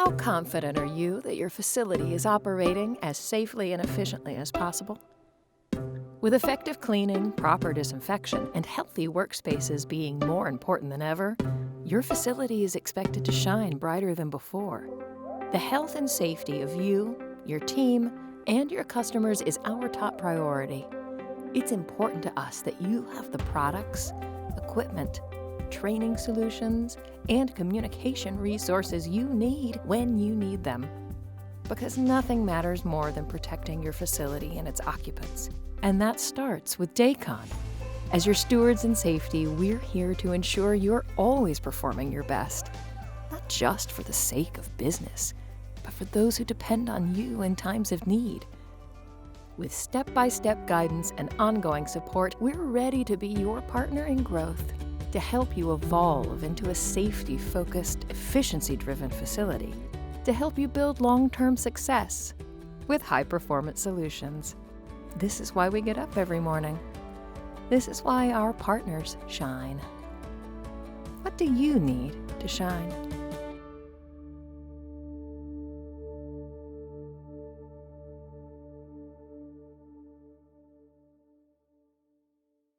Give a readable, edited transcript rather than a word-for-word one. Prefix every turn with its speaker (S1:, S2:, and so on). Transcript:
S1: How confident are you that your facility is operating as safely and efficiently as possible? With effective cleaning, proper disinfection, and healthy workspaces being more important than ever, your facility is expected to shine brighter than before. The health and safety of you, your team, and your customers is our top priority. It's important to us that you have the products, equipment, training solutions, and communication resources you need when you need them. Because nothing matters more than protecting your facility and its occupants. And that starts with Daycon. As your stewards in safety, we're here to ensure you're always performing your best, not just for the sake of business, but for those who depend on you in times of need. With step-by-step guidance and ongoing support, we're ready to be your partner in growth, to help you evolve into a safety-focused, efficiency-driven facility, to help you build long-term success with high-performance solutions. This is why we get up every morning. This is why our partners shine. What do you need to shine?